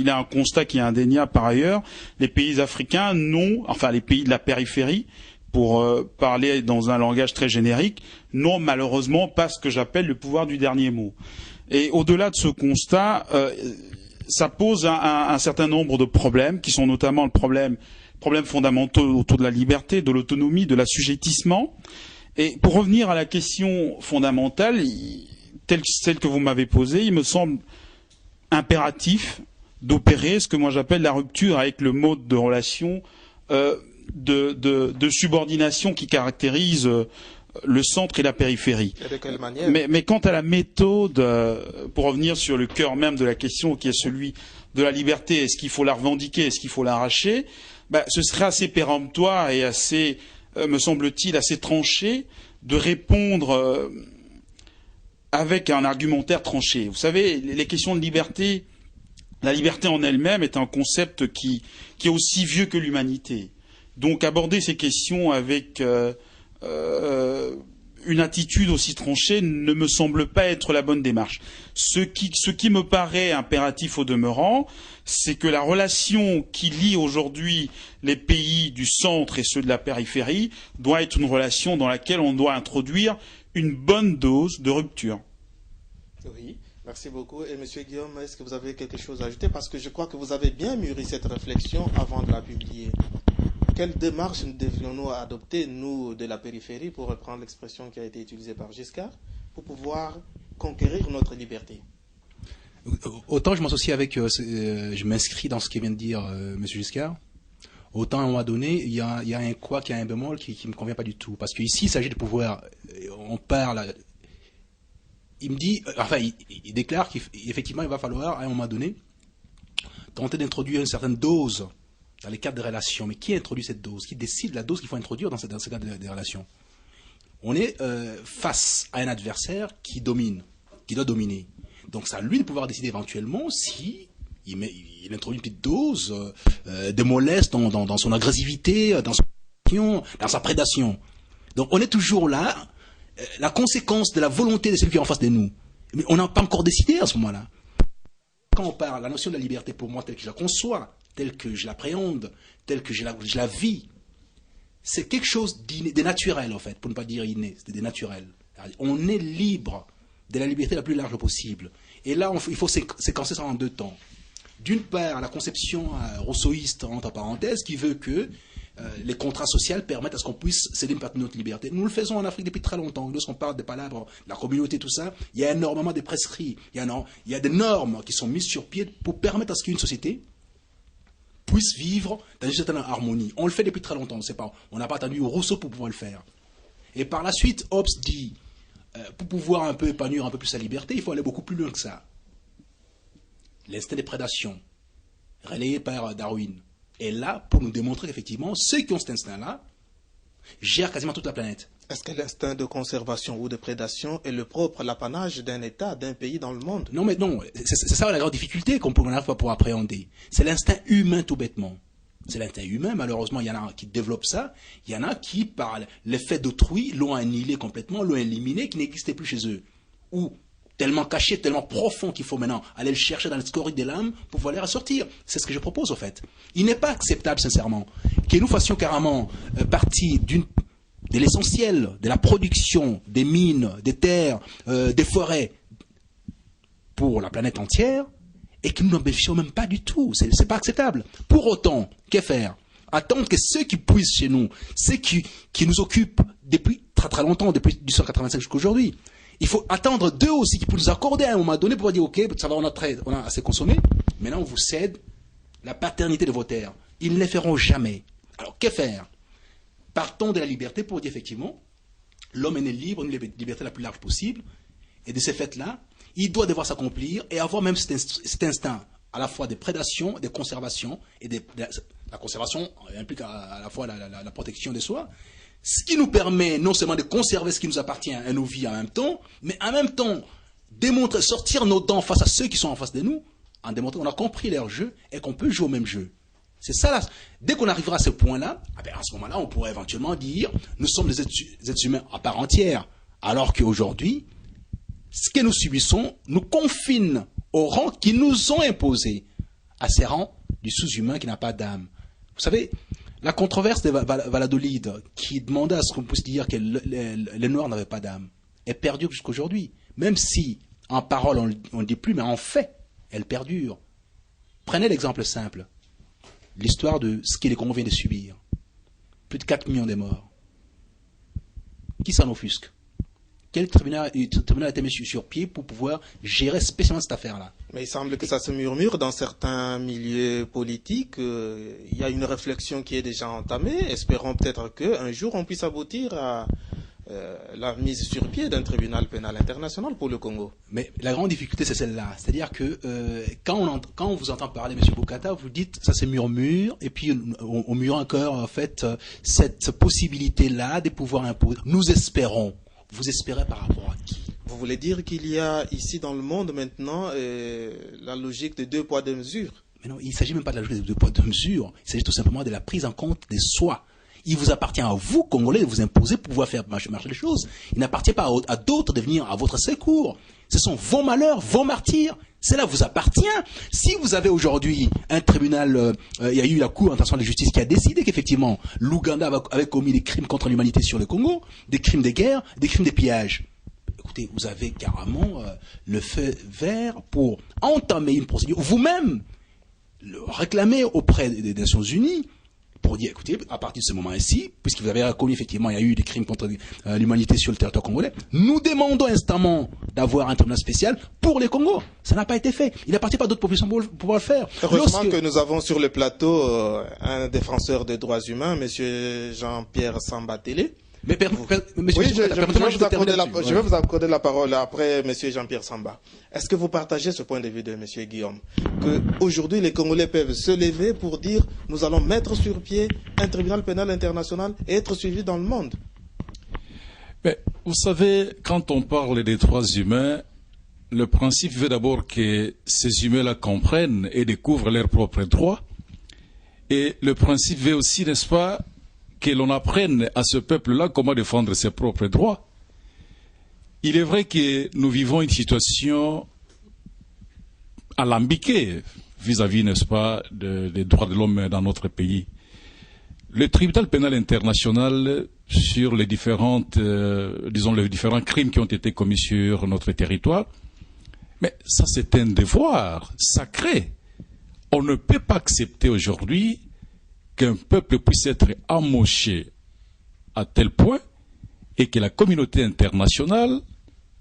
il a un constat qui est indéniable par ailleurs. Les pays africains les pays de la périphérie, pour parler dans un langage très générique, n'ont malheureusement pas ce que j'appelle le pouvoir du dernier mot. Et au-delà de ce constat, ça pose un certain nombre de problèmes, qui sont notamment problèmes fondamentaux autour de la liberté, de l'autonomie, de l'assujettissement. Et pour revenir à la question fondamentale, celle que vous m'avez posée, il me semble impératif d'opérer ce que moi j'appelle la rupture avec le mode de relation de subordination qui caractérise le centre et la périphérie. Et de quelle manière ? Mais quant à la méthode, pour revenir sur le cœur même de la question qui est celui de la liberté, est-ce qu'il faut la revendiquer, est-ce qu'il faut l'arracher, ce serait assez péremptoire et assez, me semble-t-il, assez tranché de répondre avec un argumentaire tranché. Vous savez, les questions de liberté, la liberté en elle-même est un concept qui est aussi vieux que l'humanité. Donc aborder ces questions avec une attitude aussi tranchée ne me semble pas être la bonne démarche. Ce qui me paraît impératif au demeurant, c'est que la relation qui lie aujourd'hui les pays du centre et ceux de la périphérie doit être une relation dans laquelle on doit introduire une bonne dose de rupture. Oui, merci beaucoup. Et Monsieur Guillaume, est-ce que vous avez quelque chose à ajouter? Parce que je crois que vous avez bien mûri cette réflexion avant de la publier. Quelle démarche devrions-nous adopter, nous, de la périphérie, pour reprendre l'expression qui a été utilisée par Giscard, pour pouvoir conquérir notre liberté? Autant je m'associe avec, je m'inscris dans ce que vient de dire M. Giscard, autant à un moment donné, il y a un quoi, qui a un bémol qui ne me convient pas du tout. Parce qu'ici, il s'agit de pouvoir, on parle, il me dit, enfin, il déclare qu'effectivement, il va falloir, à un moment donné, tenter d'introduire une certaine dose dans les cadres des relations. Mais qui introduit cette dose? Qui décide la dose qu'il faut introduire dans ce cadre des relations? On est face à un adversaire qui domine, qui doit dominer. Donc c'est à lui de pouvoir décider éventuellement si il introduit une petite dose de mollesse dans son agressivité, dans sa prédation. Donc on est toujours là, la conséquence de la volonté de celui qui est en face de nous. Mais on n'a pas encore décidé à ce moment-là. Quand on parle, la notion de la liberté, pour moi, telle que je la conçois, telle que je l'appréhende, telle que je la vis, c'est quelque chose de naturel, en fait, pour ne pas dire inné, c'est des naturels. On est libre de la liberté la plus large possible. Et là, il faut séquencer ça en deux temps. D'une part, la conception rousseauiste, entre parenthèses, qui veut que les contrats sociaux permettent à ce qu'on puisse céder une partie de notre liberté. Nous le faisons en Afrique depuis très longtemps. Lorsqu'on parle des palabres, de la communauté, tout ça, il y a énormément de prescrits. Il y a des normes qui sont mises sur pied pour permettre à ce qu'une société puisse vivre dans une certaine harmonie. On le fait depuis très longtemps, on n'a pas attendu Rousseau pour pouvoir le faire. Et par la suite, Hobbes dit, pour pouvoir un peu épanouir un peu plus sa liberté, il faut aller beaucoup plus loin que ça. L'instinct de prédation, relayé par Darwin, est là pour nous démontrer qu'effectivement, ceux qui ont cet instinct-là gèrent quasiment toute la planète. Est-ce que l'instinct de conservation ou de prédation est le propre, l'apanage d'un État, d'un pays dans le monde? Non, mais non, c'est ça la grande difficulté qu'on n'arrive pas pour appréhender. C'est l'instinct humain tout bêtement. C'est l'instinct humain, malheureusement, il y en a qui développent ça, il y en a qui, par l'effet d'autrui, l'ont annihilé complètement, l'ont éliminé, qui n'existait plus chez eux. Ou tellement caché, tellement profond qu'il faut maintenant aller le chercher dans le scorie de l'âme pour pouvoir les ressortir. C'est ce que je propose, au fait. Il n'est pas acceptable, sincèrement, que nous fassions carrément partie de l'essentiel de la production des mines, des terres, des forêts pour la planète entière, et que nous n'en bénéficions même pas du tout. C'est pas acceptable. Pour autant, que faire? Attendre que ceux qui puissent chez nous, ceux qui nous occupent depuis très très longtemps, depuis 1885 jusqu'à aujourd'hui, il faut attendre d'eux aussi qui peuvent nous accorder à un moment donné pour dire ok, ça va, on a assez consommé, maintenant on vous cède la paternité de vos terres. Ils ne les feront jamais. Alors que faire? Partons de la liberté pour dire effectivement, l'homme est né libre, une liberté la plus large possible, et de ce fait-là, il doit devoir s'accomplir et avoir même cet instinct à la fois de prédation, de conservation, et la conservation implique à la fois la protection de soi, ce qui nous permet non seulement de conserver ce qui nous appartient à nos vies en même temps, mais en même temps démontrer, sortir nos dents face à ceux qui sont en face de nous, en démontrant qu'on a compris leur jeu et qu'on peut jouer au même jeu. C'est ça là. Dès qu'on arrivera à ce point-là, à ce moment-là, on pourrait éventuellement dire nous sommes des êtres humains à part entière, alors qu'aujourd'hui, ce que nous subissons nous confine au rang qu'ils nous ont imposé, à ses rangs du sous-humain qui n'a pas d'âme. Vous savez, la controverse de Valladolid, qui demandait à ce qu'on puisse dire que les Noirs n'avaient pas d'âme, est perdure jusqu'aujourd'hui. Même si, en parole, on ne le dit plus, mais en fait, elle perdure. Prenez l'exemple simple. L'histoire de ce que les Congos viennent de subir. Plus de 4 millions de morts. Qui s'en offusque? Quel tribunal a été mis sur pied pour pouvoir gérer spécialement cette affaire-là? Mais il semble que ça se murmure dans certains milieux politiques. Il y a une réflexion qui est déjà entamée. Espérons peut-être qu'un jour on puisse aboutir à la mise sur pied d'un tribunal pénal international pour le Congo. Mais la grande difficulté, c'est celle-là. C'est-à-dire que quand on vous entend parler, M. Bokata, vous dites ça se murmure, et puis on murmure encore en fait cette possibilité-là de pouvoir imposer. Nous espérons. Vous espérez par rapport à qui? Vous voulez dire qu'il y a ici dans le monde maintenant la logique de 2 poids 2 mesures? Mais non, il ne s'agit même pas de la logique de 2 poids 2 mesures. Il s'agit tout simplement de la prise en compte des soi. Il vous appartient à vous, Congolais, de vous imposer pour pouvoir faire marcher les choses. Il n'appartient pas à d'autres de venir à votre secours. Ce sont vos malheurs, vos martyrs. Cela vous appartient. Si vous avez aujourd'hui un tribunal, il y a eu la Cour internationale de justice qui a décidé qu'effectivement l'Ouganda avait commis des crimes contre l'humanité sur le Congo, des crimes de guerre, des crimes de pillage. Écoutez, vous avez carrément le feu vert pour entamer une procédure. Vous-même le réclamer auprès des Nations Unies pour dire, écoutez, à partir de ce moment-ci, puisque vous avez reconnu effectivement il y a eu des crimes contre l'humanité sur le territoire congolais, nous demandons instamment d'avoir un tribunal spécial pour les Congos. Ça n'a pas été fait. Il n'appartient pas à d'autres populations pour pouvoir le faire. Heureusement que nous avons sur le plateau un défenseur des droits humains, M. Jean-Pierre Samba-Télé. Mais oui, je vais vous accorder la parole après M. Jean-Pierre Samba. Est-ce que vous partagez ce point de vue de M. Guillaume, qu'aujourd'hui les Congolais peuvent se lever pour dire nous allons mettre sur pied un tribunal pénal international et être suivis dans le monde? Mais vous savez, quand on parle des droits humains, le principe veut d'abord que ces humains-là comprennent et découvrent leurs propres droits. Et le principe veut aussi, n'est-ce pas, que l'on apprenne à ce peuple-là comment défendre ses propres droits. Il est vrai que nous vivons une situation alambiquée vis-à-vis, n'est-ce pas, des droits de l'homme dans notre pays. Le tribunal pénal international, sur les différentes, les différents crimes qui ont été commis sur notre territoire, mais ça c'est un devoir sacré. On ne peut pas accepter aujourd'hui qu'un peuple puisse être amoché à tel point et que la communauté internationale,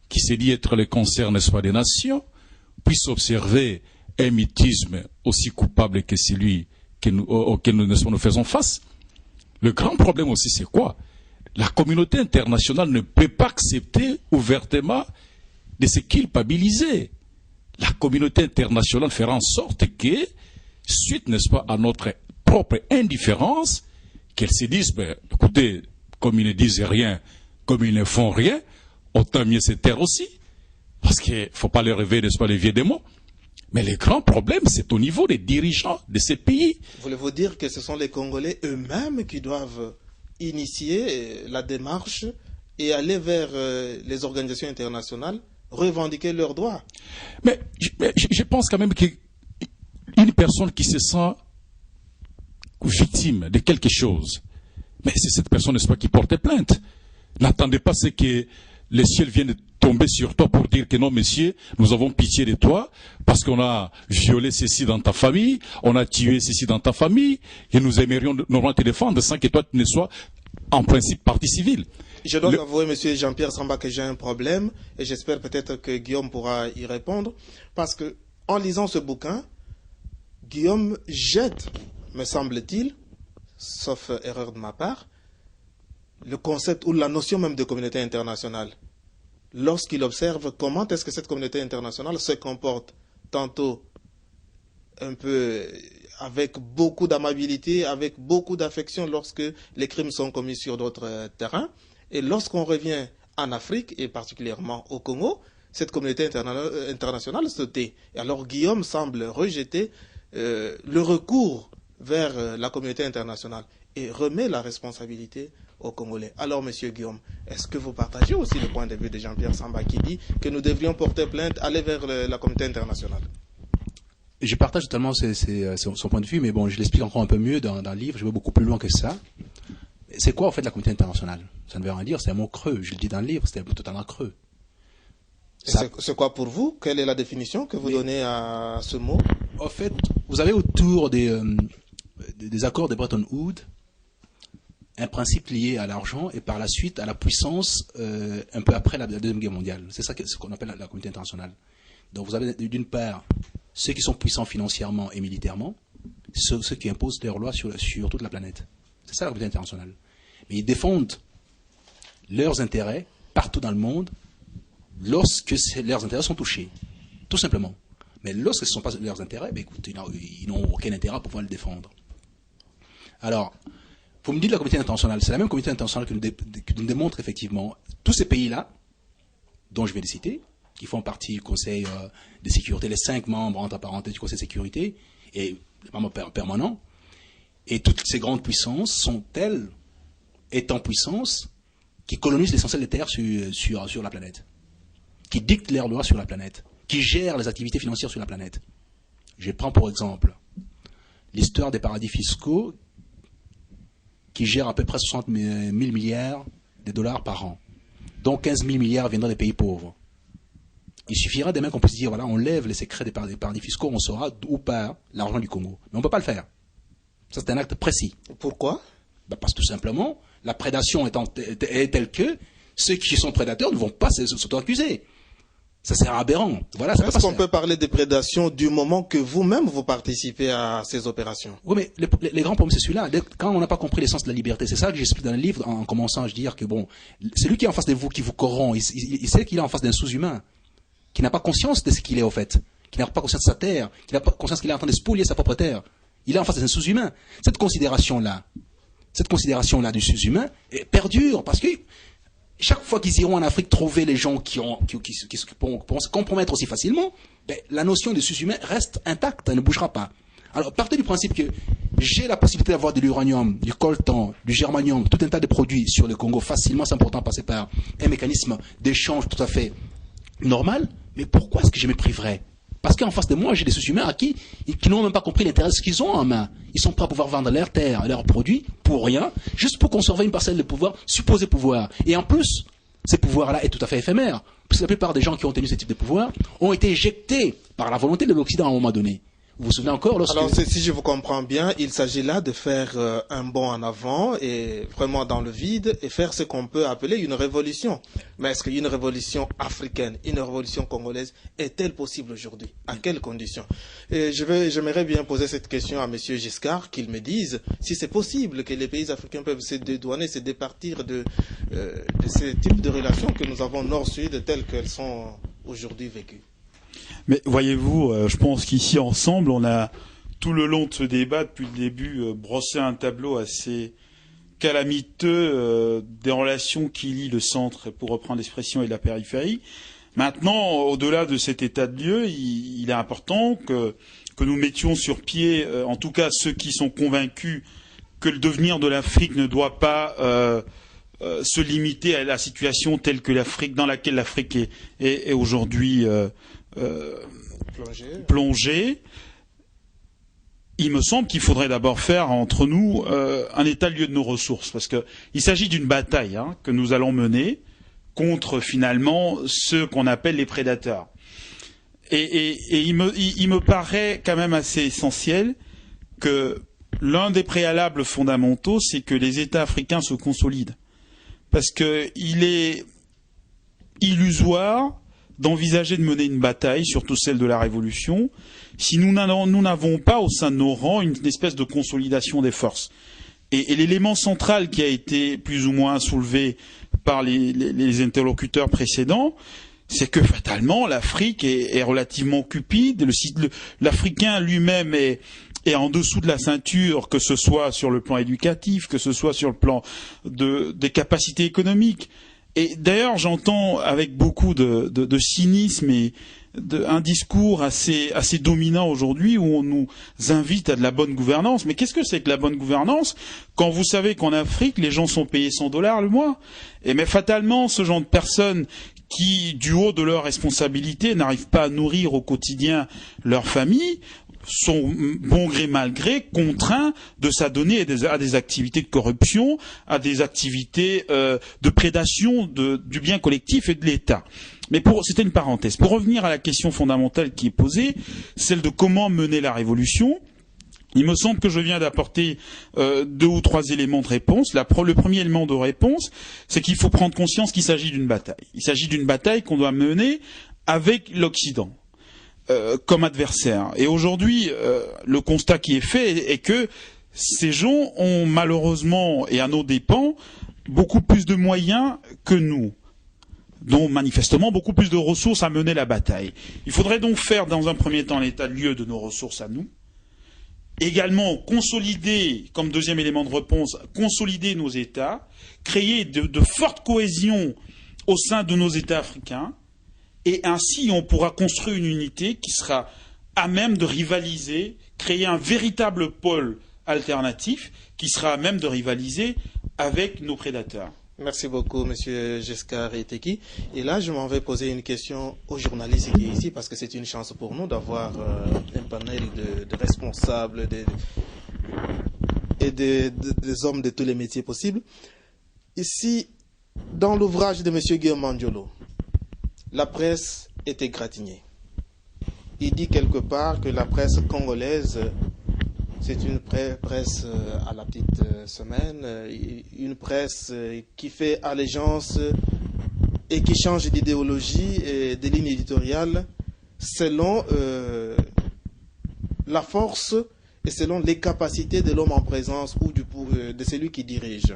qui se dit être le concert, n'est-ce pas, des nations, puisse observer un mutisme aussi coupable que celui auquel nous faisons face. Le grand problème aussi, c'est quoi? La communauté internationale ne peut pas accepter ouvertement de se culpabiliser. La communauté internationale fera en sorte que, suite, n'est-ce pas, à notre propre indifférence, qu'elles se disent, ben, écoutez, comme ils ne disent rien, comme ils ne font rien, autant mieux se taire aussi. Parce qu'il ne faut pas les rêver, n'est-ce pas, les vieux démons. Mais le grand problème, c'est au niveau des dirigeants de ces pays. Voulez-vous dire que ce sont les Congolais eux-mêmes qui doivent initier la démarche et aller vers les organisations internationales, revendiquer leurs droits? Mais je pense quand même qu'une personne qui se sent victime de quelque chose, mais c'est cette personne, n'est-ce pas, qui porte plainte. N'attendez pas ce que le ciel vient de tomber sur toi pour dire que non, monsieur, nous avons pitié de toi parce qu'on a violé ceci dans ta famille, on a tué ceci dans ta famille, et nous aimerions normalement te défendre sans que toi tu ne sois en principe partie civile. Je dois avouer, monsieur Jean-Pierre Samba, que j'ai un problème, et j'espère peut-être que Guillaume pourra y répondre, parce que en lisant ce bouquin, Guillaume jette, me semble-t-il, sauf erreur de ma part, le concept ou la notion même de communauté internationale. Lorsqu'il observe comment est-ce que cette communauté internationale se comporte, tantôt un peu avec beaucoup d'amabilité, avec beaucoup d'affection lorsque les crimes sont commis sur d'autres terrains, et lorsqu'on revient en Afrique, et particulièrement au Congo, cette communauté internationale se tait. Et alors Guillaume semble rejeter le recours vers la communauté internationale et remet la responsabilité aux Congolais. Alors, monsieur Guillaume, est-ce que vous partagez aussi le point de vue de Jean-Pierre Samba qui dit que nous devrions porter plainte, aller vers la communauté internationale? je partage totalement son point de vue, mais bon, je l'explique encore un peu mieux dans le livre. Je vais beaucoup plus loin que ça. C'est quoi, en fait, la communauté internationale? Ça ne veut rien dire, c'est un mot creux. Je le dis dans le livre, c'est totalement creux. C'est quoi pour vous? Quelle est la définition que vous donnez à ce mot? En fait, vous avez autour des accords de Bretton Woods un principe lié à l'argent et par la suite à la puissance un peu après la Deuxième Guerre mondiale. C'est ça ce qu'on appelle la communauté internationale. Donc vous avez d'une part ceux qui sont puissants financièrement et militairement, ceux qui imposent leurs lois sur toute la planète. C'est ça la communauté internationale. Mais ils défendent leurs intérêts partout dans le monde lorsque leurs intérêts sont touchés. Tout simplement. Mais lorsque ce ne sont pas leurs intérêts, ben écoute, ils n'ont aucun intérêt à pouvoir le défendre. Alors, vous me dites la communauté internationale, c'est la même communauté internationale qui nous démontre effectivement tous ces pays-là, dont je vais les citer, qui font partie du Conseil de sécurité, les 5 membres, entre parenthèses, du Conseil de sécurité, et les membres permanents, et toutes ces grandes puissances sont-elles, étant puissances, qui colonisent l'essentiel des terres sur la planète, qui dictent leurs lois sur la planète, qui gèrent les activités financières sur la planète. Je prends pour exemple l'histoire des paradis fiscaux qui gèrent à peu près 60 000 milliards de dollars par an, dont 15 000 milliards viendront des pays pauvres. Il suffira demain qu'on puisse dire, voilà, on lève les secrets des paradis fiscaux, on saura d'où part l'argent du Congo. Mais on ne peut pas le faire. Ça, c'est un acte précis. Pourquoi? Parce que tout simplement, la prédation est telle que ceux qui sont prédateurs ne vont pas s'auto-accuser. Ça c'est aberrant. Voilà, est-ce qu'on peut parler de prédation du moment que vous-même vous participez à ces opérations? Oui, mais les grands problèmes, c'est celui-là. Quand on n'a pas compris l'essence de la liberté, c'est ça que j'explique dans le livre en commençant à dire que bon, celui qui est en face de vous, qui vous corrompt, il sait qu'il est en face d'un sous-humain, qui n'a pas conscience de ce qu'il est au fait, qui n'a pas conscience de sa terre, qui n'a pas conscience qu'il est en train de spolier sa propre terre. Il est en face d'un sous-humain. Cette considération-là du sous-humain perdure parce que chaque fois qu'ils iront en Afrique trouver les gens qui pourront se compromettre aussi facilement, ben, la notion de sous-humain reste intacte, elle ne bougera pas. Alors, partez du principe que j'ai la possibilité d'avoir de l'uranium, du coltan, du germanium, tout un tas de produits sur le Congo facilement, c'est important de passer par un mécanisme d'échange tout à fait normal, mais pourquoi est-ce que je me priverais? Parce qu'en face de moi, j'ai des sous-humains qui n'ont même pas compris l'intérêt de ce qu'ils ont en main. Ils sont prêts à pouvoir vendre leurs terres, leurs produits, pour rien, juste pour conserver une parcelle de pouvoir, supposé pouvoir. Et en plus, ces pouvoirs-là est tout à fait éphémère. Parce que la plupart des gens qui ont tenu ce type de pouvoir ont été éjectés par la volonté de l'Occident à un moment donné. Vous vous souvenez encore lorsque... Alors, si je vous comprends bien, il s'agit là de faire un bond en avant et vraiment dans le vide et faire ce qu'on peut appeler une révolution. Mais est-ce qu'une révolution africaine, une révolution congolaise est-elle possible aujourd'hui? À quelles conditions? Et j'aimerais bien poser cette question à Monsieur Giscard, qu'il me dise si c'est possible que les pays africains peuvent se dédouaner, se départir de ce type de relations que nous avons nord-sud telles qu'elles sont aujourd'hui vécues. Mais voyez-vous, je pense qu'ici, ensemble, on a, tout le long de ce débat, depuis le début, brossé un tableau assez calamiteux des relations qui lient le centre, pour reprendre l'expression, et la périphérie. Maintenant, au-delà de cet état de lieu, il est important que nous mettions sur pied, en tout cas ceux qui sont convaincus que le devenir de l'Afrique ne doit pas se limiter à la situation telle que dans laquelle l'Afrique est aujourd'hui plongée. Il me semble qu'il faudrait d'abord faire entre nous un état de lieu de nos ressources, parce que il s'agit d'une bataille que nous allons mener contre finalement ceux qu'on appelle les prédateurs. Et il me paraît quand même assez essentiel que l'un des préalables fondamentaux, c'est que les États africains se consolident, parce que il est illusoire d'envisager de mener une bataille, surtout celle de la Révolution, si nous n'avons pas au sein de nos rangs une espèce de consolidation des forces. Et l'élément central qui a été plus ou moins soulevé par les interlocuteurs précédents, c'est que fatalement l'Afrique est relativement cupide, l'Africain lui-même est en dessous de la ceinture, que ce soit sur le plan éducatif, que ce soit sur le plan des capacités économiques. Et d'ailleurs, j'entends avec beaucoup de cynisme et un discours assez dominant aujourd'hui où on nous invite à de la bonne gouvernance. Mais qu'est-ce que c'est que la bonne gouvernance quand vous savez qu'en Afrique, les gens sont payés $100 le mois? Et mais fatalement, ce genre de personnes qui, du haut de leur responsabilité, n'arrivent pas à nourrir au quotidien leur famille, son bon gré mal gré, contraint de s'adonner à des activités de corruption, à des activités de prédation du bien collectif et de l'État. Mais c'était une parenthèse. Pour revenir à la question fondamentale qui est posée, celle de comment mener la révolution, il me semble que je viens d'apporter 2 ou 3 éléments de réponse. Le premier élément de réponse, c'est qu'il faut prendre conscience qu'il s'agit d'une bataille. Il s'agit d'une bataille qu'on doit mener avec l'Occident comme adversaire. Et aujourd'hui, le constat qui est fait est que ces gens ont malheureusement, et à nos dépens, beaucoup plus de moyens que nous, dont manifestement beaucoup plus de ressources à mener la bataille. Il faudrait donc faire dans un premier temps l'état de lieu de nos ressources à nous, également consolider, comme deuxième élément de réponse, consolider nos États, créer de fortes cohésions au sein de nos États africains, et ainsi on pourra construire une unité qui sera à même de rivaliser, créer un véritable pôle alternatif qui sera à même de rivaliser avec nos prédateurs. Merci beaucoup, Monsieur Giscard Eteki. Et là, je m'en vais poser une question aux journalistes qui est ici, parce que c'est une chance pour nous d'avoir un panel de responsables et des hommes de tous les métiers possibles. Ici, dans l'ouvrage de Monsieur Guillaume Mandiolo, la presse est égratignée. Il dit quelque part que la presse congolaise, c'est une presse à la petite semaine, une presse qui fait allégeance et qui change d'idéologie et de ligne éditoriale selon la force et selon les capacités de l'homme en présence ou de celui qui dirige.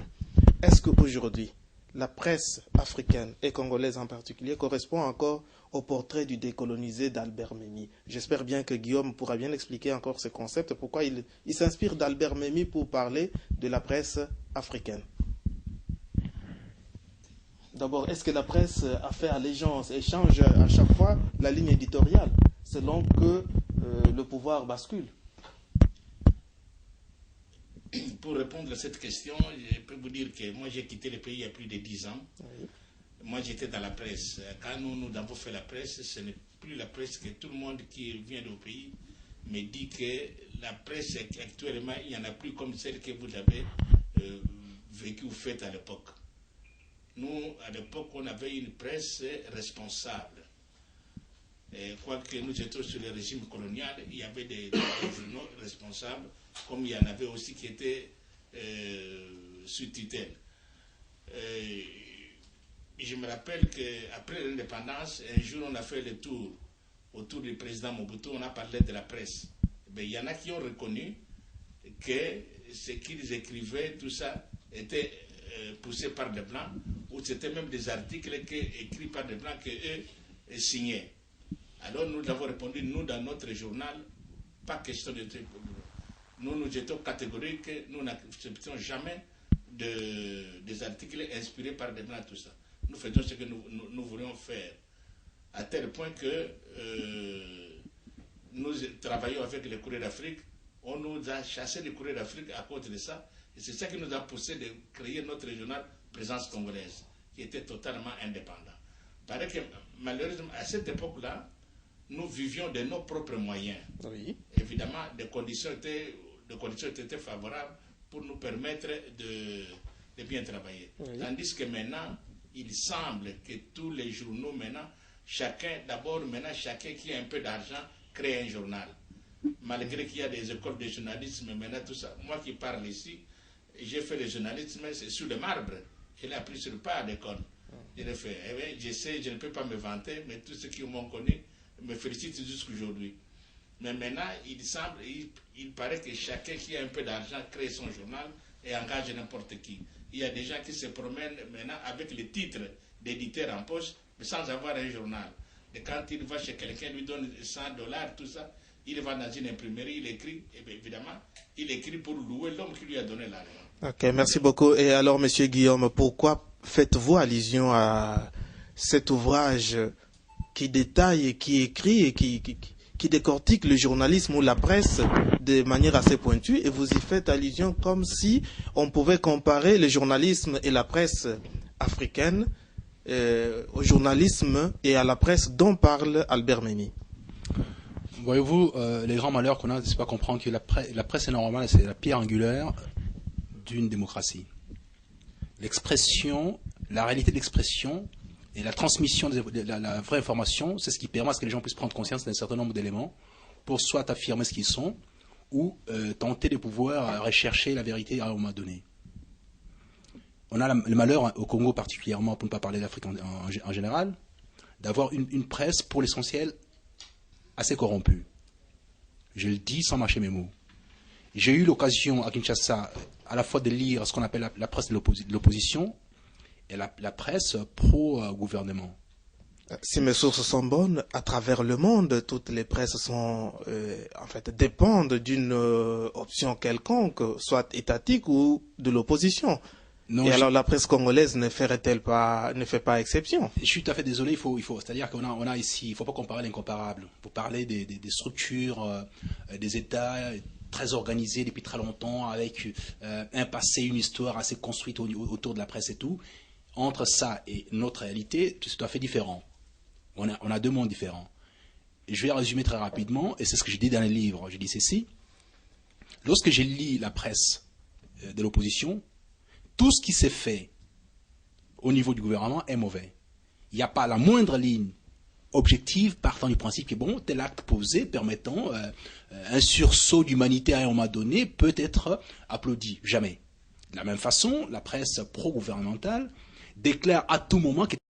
Est-ce qu'aujourd'hui, la presse africaine et congolaise en particulier correspond encore au portrait du décolonisé d'Albert Memmi? J'espère bien que Guillaume pourra bien expliquer encore ce concept, pourquoi il s'inspire d'Albert Memmi pour parler de la presse africaine. D'abord, est-ce que la presse a fait allégeance et change à chaque fois la ligne éditoriale selon que le pouvoir bascule? Pour répondre à cette question, je peux vous dire que moi j'ai quitté le pays il y a plus de 10 ans. Oui. Moi j'étais dans la presse. Quand nous avons fait la presse, ce n'est plus la presse que tout le monde qui vient au pays me dit que la presse actuellement, il n'y en a plus comme celle que vous avez vécue ou faite à l'époque. Nous, à l'époque, on avait une presse responsable. Quoique nous étions sur le régime colonial, il y avait des journaux responsables, comme il y en avait aussi qui étaient sous tutelle. Je me rappelle qu'après l'indépendance, un jour on a fait le tour autour du président Mobutu, on a parlé de la presse. Il y en a qui ont reconnu que ce qu'ils écrivaient, tout ça, était poussé par des Blancs, ou c'était même des articles écrits par des Blancs qu'eux signaient. Alors nous avons répondu, nous, dans notre journal, pas question de trucs. Nous étions catégoriques, nous n'acceptons jamais des articles inspirés par des Blancs, tout ça. Nous faisons ce que nous voulions faire. À tel point que nous travaillons avec le Courrier d'Afrique, on nous a chassé le Courrier d'Afrique à cause de ça. Et c'est ça qui nous a poussé de créer notre journal Présence congolaise, qui était totalement indépendant. Il paraît que malheureusement, à cette époque-là, nous vivions de nos propres moyens. Oui. Évidemment, les conditions étaient favorables pour nous permettre de bien travailler. Oui. Tandis que maintenant, il semble que tous les journaux maintenant, chacun qui a un peu d'argent crée un journal. Malgré qu'il y a des écoles de journalisme maintenant, tout ça. Moi qui parle ici, j'ai fait le journalisme, c'est sur le marbre. Je l'ai appris sur le pas à l'école. Je l'ai fait. Eh bien, je ne peux pas me vanter, mais tous ceux qui m'ont connu me félicitent jusqu'aujourd'hui. Mais maintenant, il paraît que chacun qui a un peu d'argent crée son journal et engage n'importe qui. Il y a des gens qui se promènent maintenant avec les titres d'éditeur en poche, mais sans avoir un journal. Et quand il va chez quelqu'un, lui donne $100, tout ça, il va dans une imprimerie, il écrit, et bien évidemment, il écrit pour louer l'homme qui lui a donné l'argent. Ok, merci beaucoup. Et alors, Monsieur Guillaume, pourquoi faites-vous allusion à cet ouvrage qui détaille et qui écrit et qui décortique le journalisme ou la presse de manière assez pointue, et vous y faites allusion comme si on pouvait comparer le journalisme et la presse africaine au journalisme et à la presse dont parle Albert Memmi? Voyez-vous, les grands malheurs qu'on a, c'est pas comprendre que la presse est normale, c'est la pierre angulaire d'une démocratie. L'expression, la réalité de l'expression et la transmission de la vraie information, c'est ce qui permet à ce que les gens puissent prendre conscience d'un certain nombre d'éléments pour soit affirmer ce qu'ils sont ou tenter de pouvoir rechercher la vérité à un moment donné. On a le malheur, au Congo particulièrement, pour ne pas parler d'Afrique en général, d'avoir une presse, pour l'essentiel, assez corrompue. Je le dis sans mâcher mes mots. J'ai eu l'occasion à Kinshasa à la fois de lire ce qu'on appelle la presse de l'opposition et la presse pro-gouvernement. Si mes sources sont bonnes, à travers le monde, toutes les presses sont, dépendent d'une option quelconque, soit étatique ou de l'opposition. Et alors la presse congolaise ne fait pas exception? Je suis tout à fait désolé, c'est-à-dire qu'on a ici, il ne faut pas comparer l'incomparable. Pour parler des structures, des États très organisés depuis très longtemps, avec un passé, une histoire assez construite autour de la presse et tout. Entre ça et notre réalité, c'est tout à fait différent. On a deux mondes différents. Je vais résumer très rapidement, et c'est ce que j'ai dit dans le livre. Je dis ceci. Lorsque j'ai lu la presse de l'opposition, tout ce qui s'est fait au niveau du gouvernement est mauvais. Il n'y a pas la moindre ligne objective partant du principe que bon, tel acte posé permettant un sursaut d'humanité à un moment donné peut être applaudi. Jamais. De la même façon, la presse pro-gouvernementale déclare à tout moment que